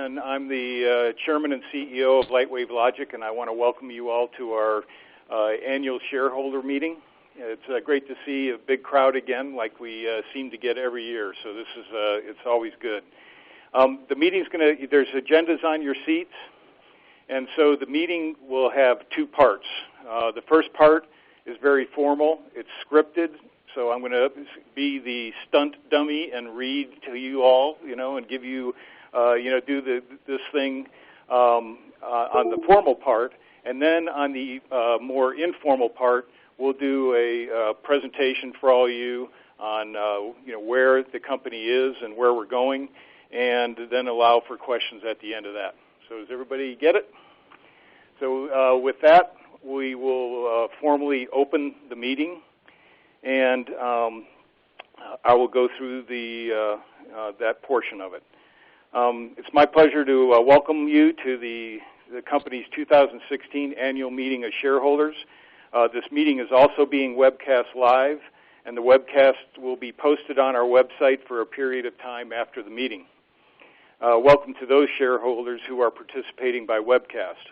and I'm the Chairman and CEO of Lightwave Logic, and I want to welcome you all to our annual shareholder meeting. It's great to see a big crowd again, like we seem to get every year, so this is it's always good. The meeting's there's agendas on your seats, and so the meeting will have two parts. The first part is very formal. It's scripted. So I'm going to be the stunt dummy and read to you all, and give you, do this thing on the formal part. And then on the more informal part, we'll do a presentation for all you on, where the company is and where we're going, and then allow for questions at the end of that. So does everybody get it? So with that, we will formally open the meeting. And I will go through that portion of it. It's my pleasure to welcome you to the company's 2016 annual meeting of shareholders. This meeting is also being webcast live, and the webcast will be posted on our website for a period of time after the meeting. Welcome to those shareholders who are participating by webcast.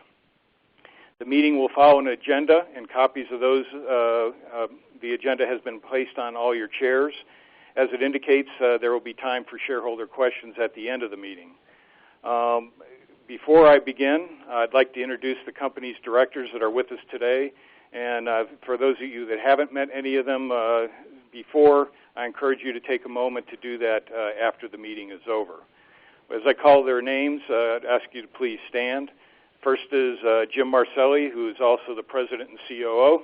The meeting will follow an agenda, and copies of those, the agenda has been placed on all your chairs. As it indicates, there will be time for shareholder questions at the end of the meeting. Before I begin, I'd like to introduce the company's directors that are with us today. And for those of you that haven't met any of them before, I encourage you to take a moment to do that after the meeting is over. As I call their names, I'd ask you to please stand. First is Jim Marcelli, who is also the President and COO.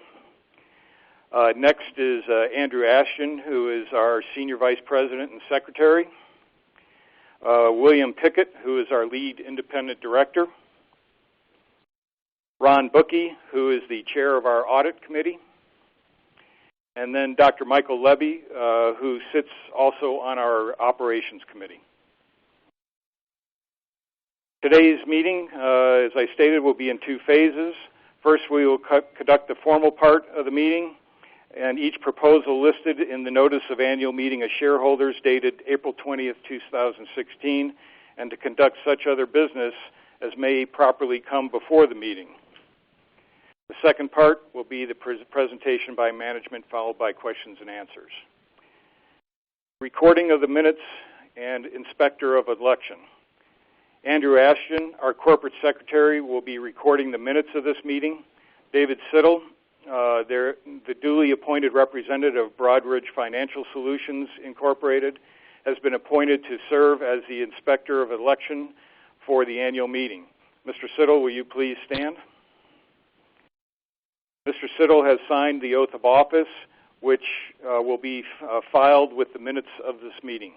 Next is Andrew Ashton, who is our Senior Vice President and Secretary. William Pickett, who is our Lead Independent Director. Ron Bookey, who is the Chair of our Audit Committee. And then Dr. Michael Levy, who sits also on our Operations Committee. Today's meeting, as I stated, will be in two phases. First, we will conduct the formal part of the meeting, and each proposal listed in the Notice of Annual Meeting of Shareholders dated April 20th, 2016, and to conduct such other business as may properly come before the meeting. The second part will be the presentation by management, followed by questions and answers. Recording of the minutes and Inspector of Election. Andrew Ashton, our Corporate Secretary, will be recording the minutes of this meeting. David Siddle, the duly appointed representative of Broadridge Financial Solutions, Incorporated, has been appointed to serve as the Inspector of Election for the annual meeting. Mr. Siddle, will you please stand? Mr. Siddle has signed the oath of office, which will be filed with the minutes of this meeting.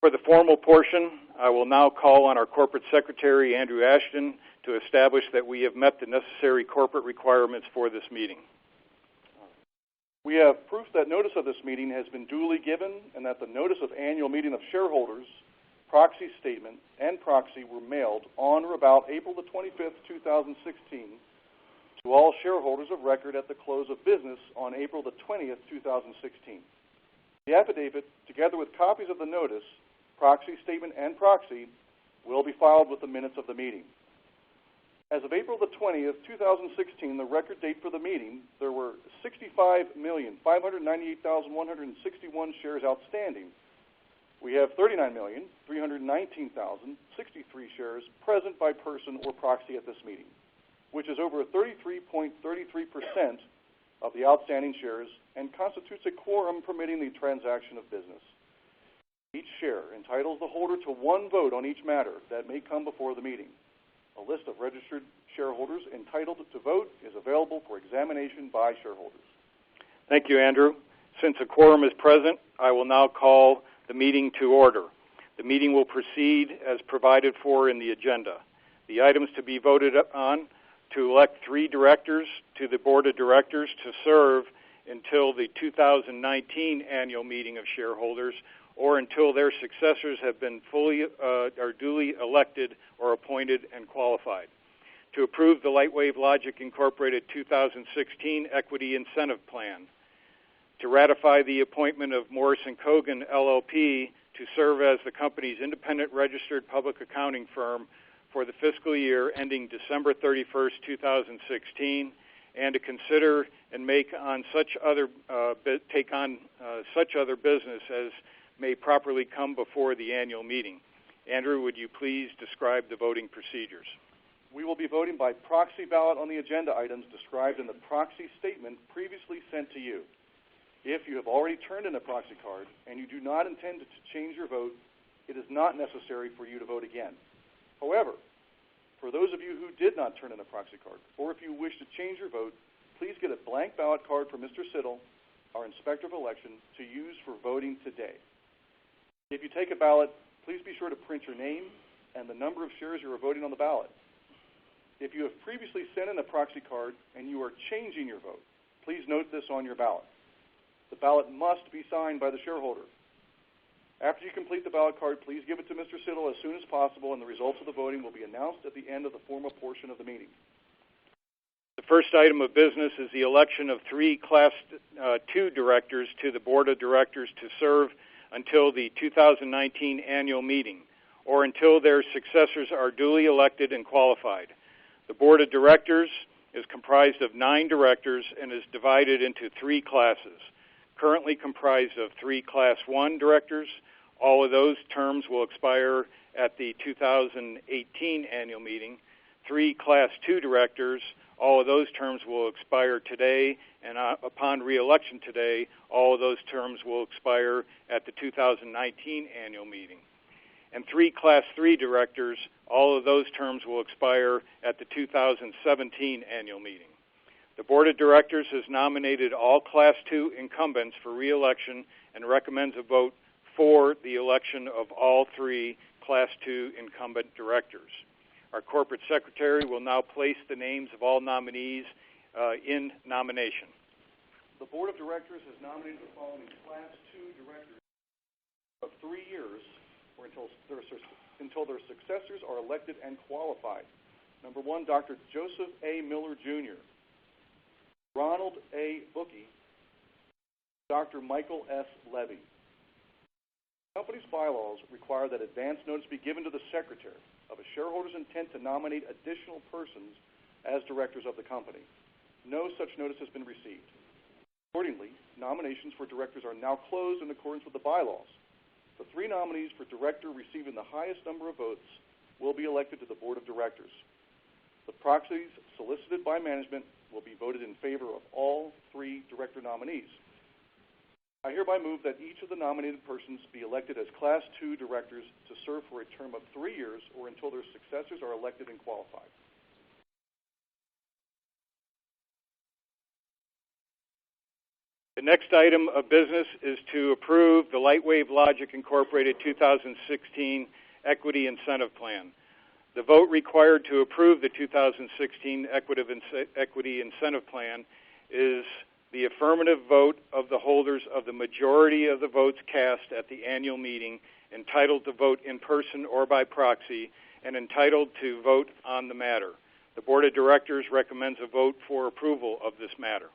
For the formal portion, I will now call on our Corporate Secretary, Andrew Ashton, to establish that we have met the necessary corporate requirements for this meeting. We have proof that notice of this meeting has been duly given and that the Notice of Annual Meeting of Shareholders, proxy statement, and proxy were mailed on or about April the 25th, 2016 to all shareholders of record at the close of business on April the 20th, 2016. The affidavit, together with copies of the notice, proxy statement, and proxy, will be filed with the minutes of the meeting. As of April the 20th, 2016, the record date for the meeting, there were 65,598,161 shares outstanding. We have 39,319,063 shares present by person or proxy at this meeting, which is over 33.33% of the outstanding shares and constitutes a quorum permitting the transaction of business. Each share entitles the holder to one vote on each matter that may come before the meeting. A list of registered shareholders entitled to vote is available for examination by shareholders. Thank you, Andrew. Since a quorum is present, I will now call the meeting to order. The meeting will proceed as provided for in the agenda. The items to be voted on: to elect 3 directors to the Board of Directors to serve until the 2019 annual meeting of shareholders, or until their successors have been or duly elected or appointed and qualified. To approve the Lightwave Logic Incorporated 2016 Equity Incentive Plan. To ratify the appointment of Morrison Kogan LLP to serve as the company's independent registered public accounting firm for the fiscal year ending December 31st, 2016, and to consider and take on such other business as may properly come before the annual meeting. Andrew, would you please describe the voting procedures? We will be voting by proxy ballot on the agenda items described in the proxy statement previously sent to you. If you have already turned in a proxy card and you do not intend to change your vote, it is not necessary for you to vote again. However, for those of you who did not turn in a proxy card, or if you wish to change your vote, please get a blank ballot card from Mr. Siddle, our Inspector of Election, to use for voting today. If you take a ballot, please be sure to print your name and the number of shares you are voting on the ballot. If you have previously sent in a proxy card and you are changing your vote, please note this on your ballot. The ballot must be signed by the shareholder. After you complete the ballot card, please give it to Mr. Siddle as soon as possible, and the results of the voting will be announced at the end of the formal portion of the meeting. The first item of business is the election of 3 Class 2 directors to the Board of Directors to serve until the 2019 annual meeting, or until their successors are duly elected and qualified. The Board of Directors is comprised of 9 directors and is divided into 3 classes. Currently comprised of 3 Class 1 directors. All of those terms will expire at the 2018 annual meeting. 3 Class 2 directors. All of those terms will expire today, and upon re-election today, all of those terms will expire at the 2019 annual meeting. And 3 Class 3 directors. All of those terms will expire at the 2017 annual meeting. The Board of Directors has nominated all Class 2 incumbents for re-election and recommends a vote for the election of all 3 Class 2 incumbent directors. Our Corporate Secretary will now place the names of all nominees in nomination. The Board of Directors has nominated the following Class 2 directors of 3 years or until their successors are elected and qualified. Number 1, Dr. Joseph A. Miller, Jr., Ronald A. Bookie, Dr. Michael S. Levy. The company's bylaws require that advance notice be given to the Secretary of a shareholder's intent to nominate additional persons as directors of the company. No such notice has been received. Accordingly, nominations for directors are now closed in accordance with the bylaws. The 3 nominees for director receiving the highest number of votes will be elected to the Board of Directors. The proxies solicited by management will be voted in favor of all 3 director nominees. I hereby move that each of the nominated persons be elected as Class 2 directors to serve for a term of 3 years or until their successors are elected and qualified. The next item of business is to approve the Lightwave Logic Incorporated 2016 Equity Incentive Plan. The vote required to approve the 2016 Equity Incentive Plan is the affirmative vote of the holders of the majority of the votes cast at the annual meeting, entitled to vote in person or by proxy, and entitled to vote on the matter. The Board of Directors recommends a vote for approval of this matter.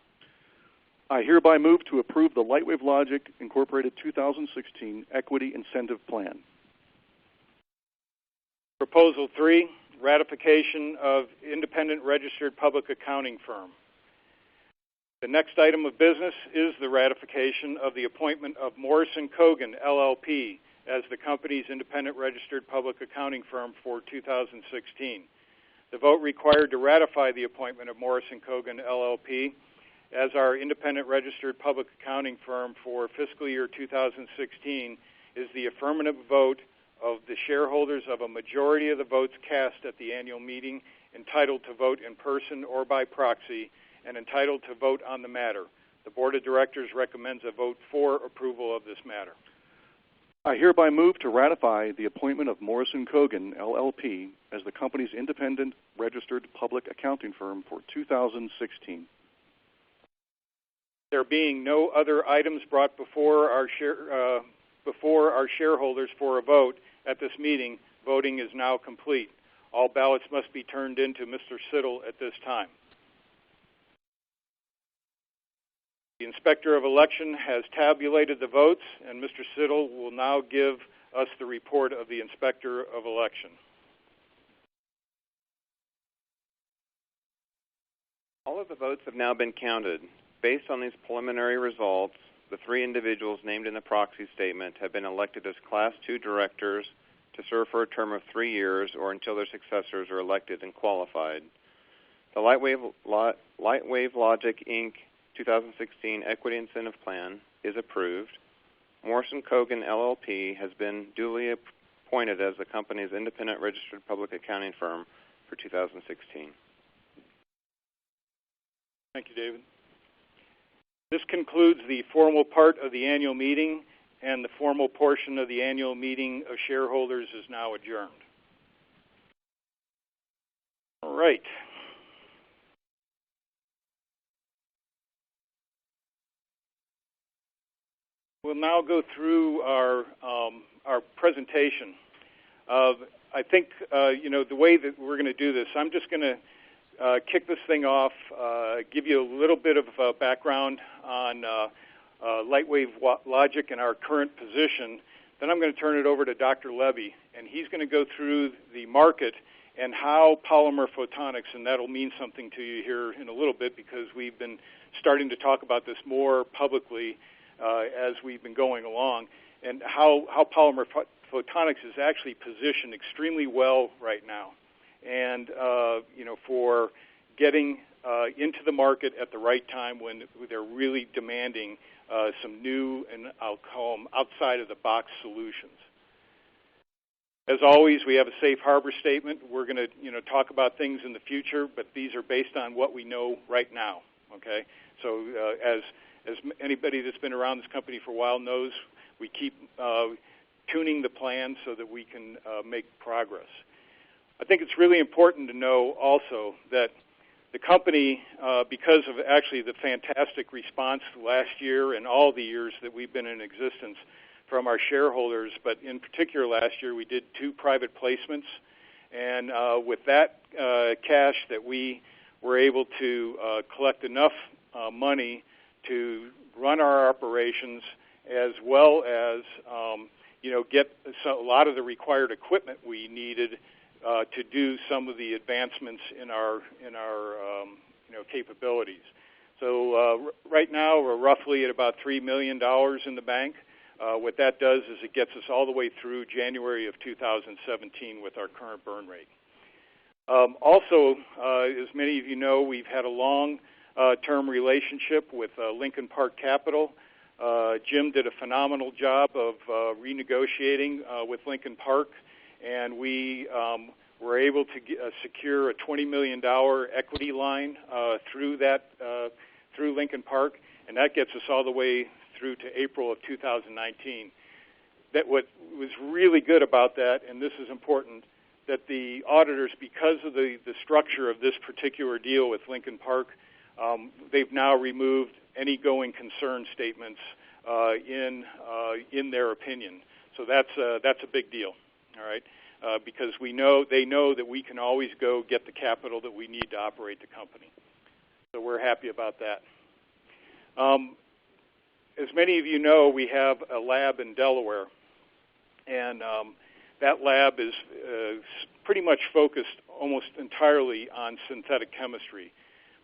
I hereby move to approve the Lightwave Logic Incorporated 2016 Equity Incentive Plan. Proposal 3, ratification of independent registered public accounting firm. The next item of business is the ratification of the appointment of Morrison Kogan, LLP, as the company's independent registered public accounting firm for 2016. The vote required to ratify the appointment of Morrison Kogan, LLP, as our independent registered public accounting firm for fiscal year 2016 is the affirmative vote of the shareholders of a majority of the votes cast at the annual meeting, entitled to vote in person or by proxy, and entitled to vote on the matter. The Board of Directors recommends a vote for approval of this matter. I hereby move to ratify the appointment of Morrison Kogan, LLP, as the company's independent registered public accounting firm for 2016. There being no other items brought before our shareholders for a vote at this meeting, voting is now complete. All ballots must be turned in to Mr. Siddle at this time. The Inspector of Election has tabulated the votes, and Mr. Siddle will now give us the report of the Inspector of Election. All of the votes have now been counted. Based on these preliminary results, the 3 individuals named in the proxy statement have been elected as Class II directors to serve for a term of 3 years or until their successors are elected and qualified. The Lightwave Logic, Inc. 2016 Equity Incentive Plan is approved. Morrison Kogan, LLP has been duly appointed as the company's independent registered public accounting firm for 2016. Thank you, David. This concludes the formal part of the annual meeting, and the formal portion of the annual meeting of shareholders is now adjourned. All right. We'll now go through our presentation. I think, the way that we're going to do this, I'm just going to kick this thing off, give you a little bit of background on Lightwave Logic and our current position. Then I'm going to turn it over to Dr. Levy, and he's going to go through the market and how Polymer Photonics, and that'll mean something to you here in a little bit because we've been starting to talk about this more publicly as we've been going along, and how Polymer Photonics is actually positioned extremely well right now, and for getting into the market at the right time when they're really demanding some new and I'll call them outside of the box solutions. As always, we have a safe harbor statement. We're going to talk about things in the future, but these are based on what we know right now. Okay, so as anybody that's been around this company for a while knows, we keep tuning the plan so that we can make progress. I think it's really important to know also that the company, because of actually the fantastic response last year and all the years that we've been in existence from our shareholders, but in particular last year we did 2 private placements, and with that cash that we were able to collect enough money to run our operations as well as get a lot of the required equipment we needed to do some of the advancements in our capabilities. So right now we're roughly at about $3 million in the bank. What that does is it gets us all the way through January of 2017 with our current burn rate. Also, as many of you know, we've had a long-term relationship with Lincoln Park Capital. Jim did a phenomenal job of renegotiating with Lincoln Park, and we were able to secure a $20 million equity line through Lincoln Park, and that gets us all the way through to April of 2019. That what was really good about that, and this is important, that the auditors, because of the structure of this particular deal with Lincoln Park, they've now removed any going concern statements in their opinion. So that's a big deal, all right? Because they know that we can always go get the capital that we need to operate the company. So we're happy about that. As many of you know, we have a lab in Delaware, and that lab is pretty much focused almost entirely on synthetic chemistry.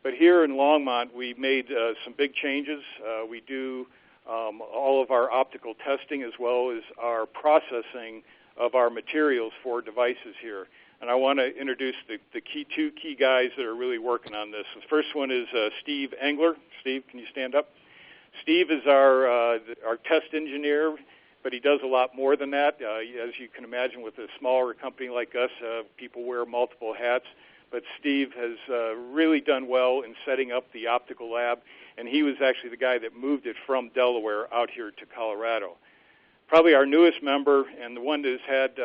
But here in Longmont, we made some big changes. We do all of our optical testing as well as our processing of our materials for devices here. And I want to introduce the two key guys that are really working on this. The first one is Steve Engler. Steve, can you stand up? Steve is our test engineer, but he does a lot more than that. As you can imagine, with a smaller company like us, people wear multiple hats. But Steve has really done well in setting up the optical lab, and he was actually the guy that moved it from Delaware out here to Colorado. Probably our newest member, and the one that has had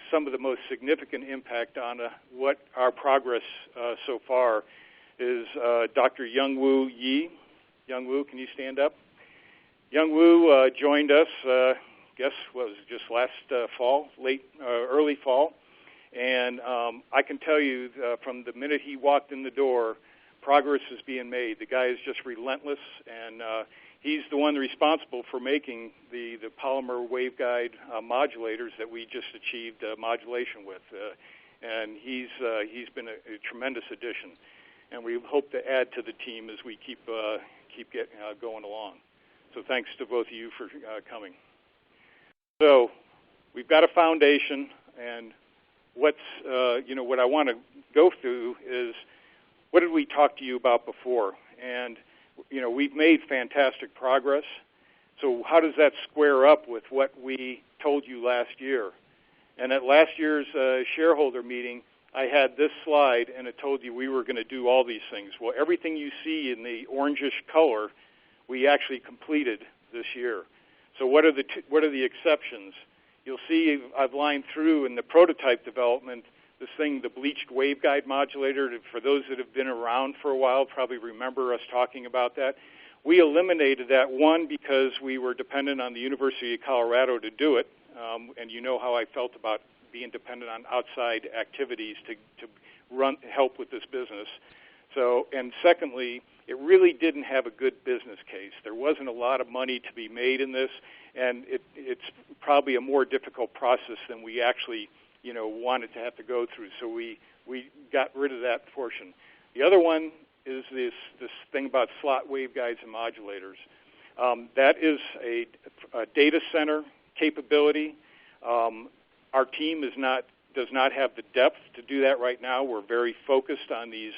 some of the most significant impact on what our progress so far is Dr. Jung Woo Yi. Jung Woo, can you stand up? Jung Woo joined us, just last fall, early fall. And I can tell you from the minute he walked in the door, progress is being made. The guy is just relentless, and he's the one responsible for making the polymer waveguide modulators that we just achieved modulation with. And he's been a tremendous addition, and we hope to add to the team as we keep going along. So thanks to both of you for coming. So we've got a foundation, and what I want to go through is what did we talk to you about before? And we've made fantastic progress. So how does that square up with what we told you last year? And at last year's shareholder meeting, I had this slide, and it told you we were going to do all these things. Well, everything you see in the orangish color, we actually completed this year. So what are the exceptions? You'll see I've lined through in the prototype development this thing, the Bleached Waveguide modulator. For those that have been around for a while, probably remember us talking about that. We eliminated that, one, because we were dependent on the University of Colorado to do it, and you know how I felt about being dependent on outside activities to help with this business. So, and secondly, it really didn't have a good business case. There wasn't a lot of money to be made in this, and it's probably a more difficult process than we actually wanted to have to go through. So we got rid of that portion. The other one is this thing about slot waveguides and modulators. That is a data center capability. Our team does not have the depth to do that right now. We're very focused on these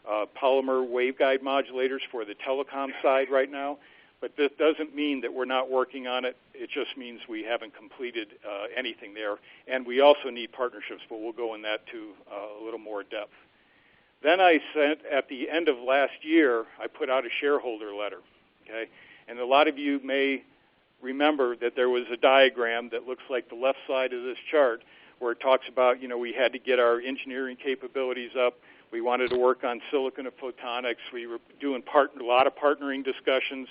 polymer waveguide modulators for the telecom side right now. But this doesn't mean that we're not working on it. It just means we haven't completed anything there. And we also need partnerships, but we'll go in that to a little more depth. Then I sent, at the end of last year, I put out a shareholder letter. Okay? And a lot of you may remember that there was a diagram that looks like the left side of this chart where it talks about, we had to get our engineering capabilities up. We wanted to work on silicon and photonics. We were doing a lot of partnering discussions.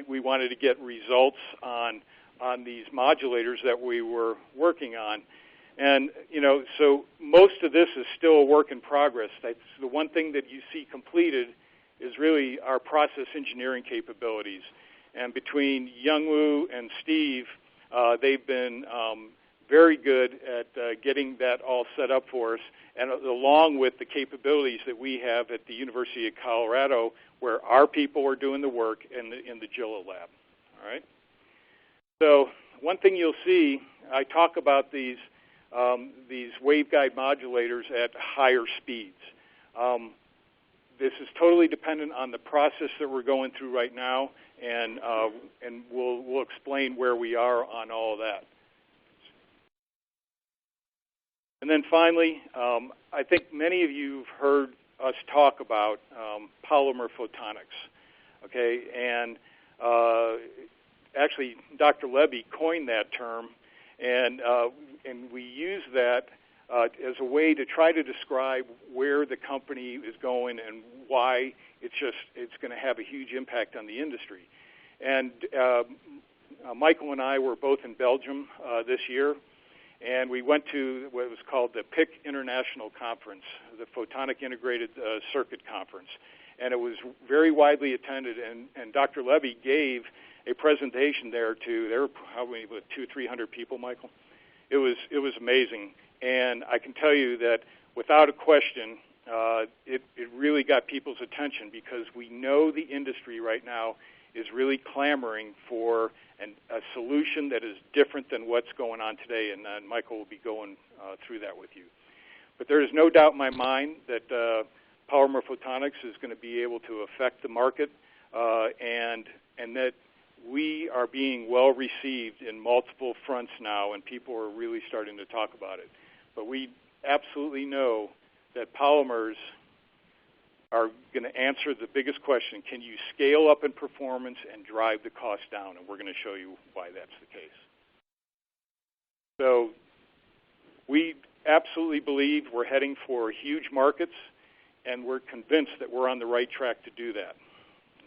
We wanted to get results on these modulators that we were working on. And, so most of this is still a work in progress. That's the one thing that you see completed is really our process engineering capabilities. And between Jung Woo and Steve, they've been very good at getting that all set up for us, and along with the capabilities that we have at the University of Colorado, where our people are doing the work in the JILA lab. All right. So one thing you'll see, I talk about these waveguide modulators at higher speeds. This is totally dependent on the process that we're going through right now, and we'll explain where we are on all of that. And then finally, I think many of you have heard us talk about polymer photonics, okay? And actually, Dr. Levy coined that term, and we use that as a way to try to describe where the company is going and why it's going to have a huge impact on the industry. And Michael and I were both in Belgium this year, and we went to what was called the PIC International Conference, the Photonic Integrated Circuit Conference. And it was very widely attended, and Dr. Levy gave a presentation there there were probably 200-300 people, Michael. It was amazing. And I can tell you that without a question, it really got people's attention because we know the industry right now is really clamoring for a solution that is different than what's going on today, and Michael will be going through that with you. But there is no doubt in my mind that Polymer Photonics is going to be able to affect the market, and that we are being well received in multiple fronts now, and people are really starting to talk about it. But we absolutely know that polymers are going to answer the biggest question: can you scale up in performance and drive the cost down? And we're going to show you why that's the case. So we absolutely believe we're heading for huge markets, and we're convinced that we're on the right track to do that.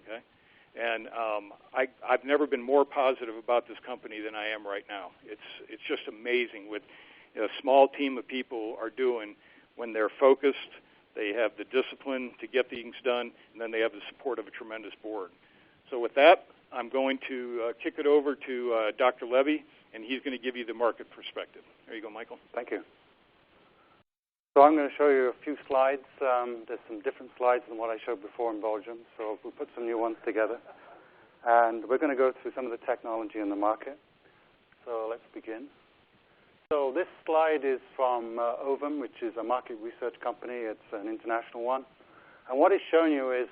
Okay? And I've never been more positive about this company than I am right now. It's just amazing what a small team of people are doing. when they're focused, they have the discipline to get things done, and then they have the support of a tremendous board. So with that, I'm going to kick it over to Dr. Levy, and he's going to give you the market perspective. There you go, Michael. Thank you. So I'm going to show you a few slides. There's some different slides than what I showed before in Belgium, so we'll put some new ones together. And we're going to go through some of the technology in the market. So let's begin. So this slide is from Ovum, which is a market research company. It's an international one. And what it's showing you is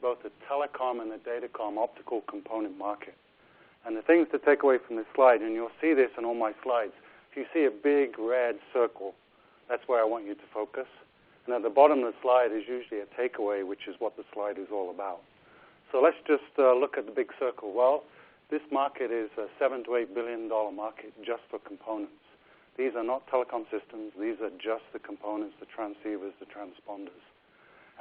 both the telecom and the datacom optical component market. And the things to take away from this slide, and you'll see this in all my slides, if you see a big red circle, that's where I want you to focus. And at the bottom of the slide is usually a takeaway, which is what the slide is all about. So let's just look at the big circle. Well, this market is a $7 to $8 billion market just for components. These are not telecom systems. These are just the components, the transceivers, the transponders.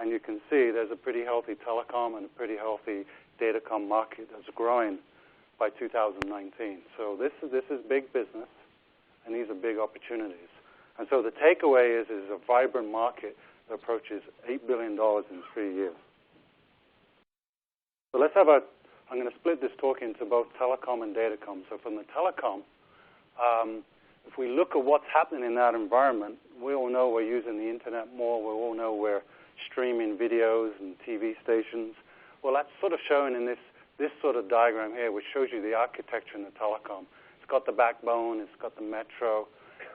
And you can see there's a pretty healthy telecom and a pretty healthy datacom market that's growing by 2019. So this is big business, and these are big opportunities. And so the takeaway is a vibrant market that approaches $8 billion in 3 years. So let's have I'm going to split this talk into both telecom and datacom. So from the telecom, if we look at what's happening in that environment, we all know we're using the internet more. We all know we're streaming videos and TV stations. Well, that's sort of shown in this sort of diagram here, which shows you the architecture in the telecom. It's got the backbone, it's got the metro,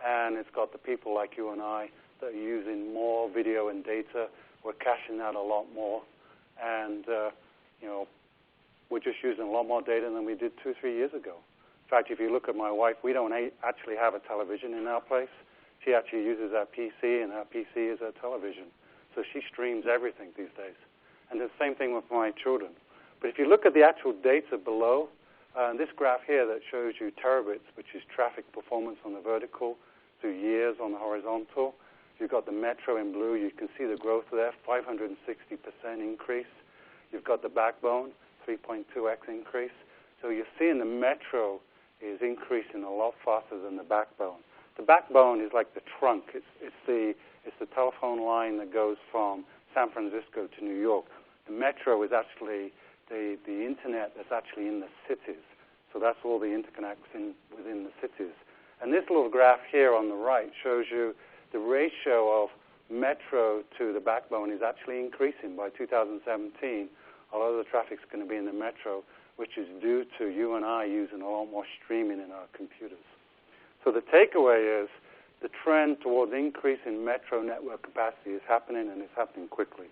and it's got the people like you and I that are using more video and data. We're caching that a lot more, and we're just using a lot more data than we did 2-3 years ago. In fact, if you look at my wife, we don't actually have a television in our place. She actually uses our PC, and our PC is her television. So she streams everything these days. And the same thing with my children. But if you look at the actual data below, this graph here that shows you terabits, which is traffic performance on the vertical, through years on the horizontal. You've got the metro in blue. You can see the growth there, 560% increase. You've got the backbone, 3.2x increase. So you're seeing the metro is increasing a lot faster than the backbone. The backbone is like the trunk. It's the telephone line that goes from San Francisco to New York. The metro is actually the internet that's actually in the cities. So that's all the interconnects within the cities. And this little graph here on the right shows you the ratio of metro to the backbone is actually increasing. By 2017, a lot of the traffic's going to be in the metro, which is due to you and I using a lot more streaming in our computers. So the takeaway is the trend towards increasing metro network capacity is happening, and it's happening quickly.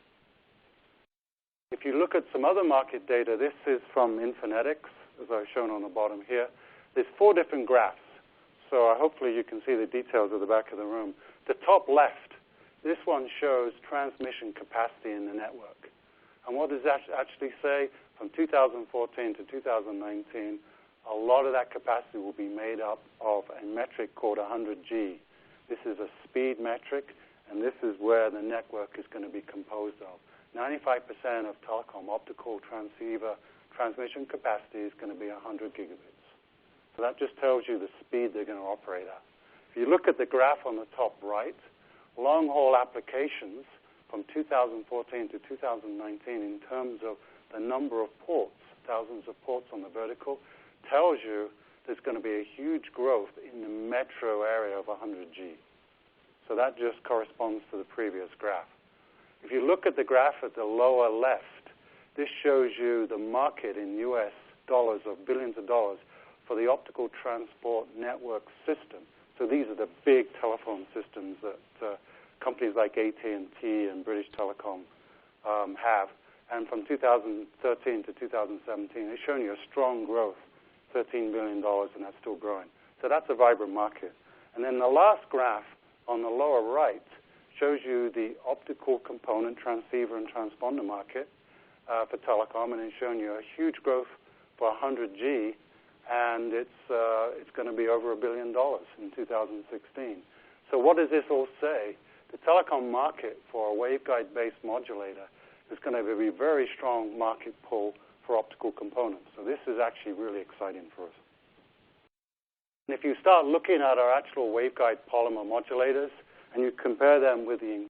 If you look at some other market data, this is from Infinetics, as I've shown on the bottom here. There's 4 different graphs, so hopefully you can see the details at the back of the room. The top left, this one shows transmission capacity in the network. And what does that actually say? From 2014 to 2019, a lot of that capacity will be made up of a metric called 100G. This is a speed metric, and this is where the network is going to be composed of. 95% of telecom optical transceiver transmission capacity is going to be 100 gigabits. So that just tells you the speed they're going to operate at. If you look at the graph on the top right, long-haul applications from 2014 to 2019 in terms of the number of ports, thousands of ports on the vertical, tells you there's going to be a huge growth in the metro area of 100G. So that just corresponds to the previous graph. If you look at the graph at the lower left, this shows you the market in US dollars of billions of dollars for the optical transport network system. So these are the big telephone systems that companies like AT&T and British Telecom have. And from 2013 to 2017, it's showing you a strong growth, $13 billion, and that's still growing. So that's a vibrant market. And then the last graph on the lower right shows you the optical component transceiver and transponder market for telecom, and it's showing you a huge growth for 100G, and it's going to be over $1 billion in 2016. So what does this all say? The telecom market for a waveguide-based modulator is going to be a very strong market pull for optical components. So this is actually really exciting for us. And if you start looking at our actual waveguide polymer modulators, and you compare them with the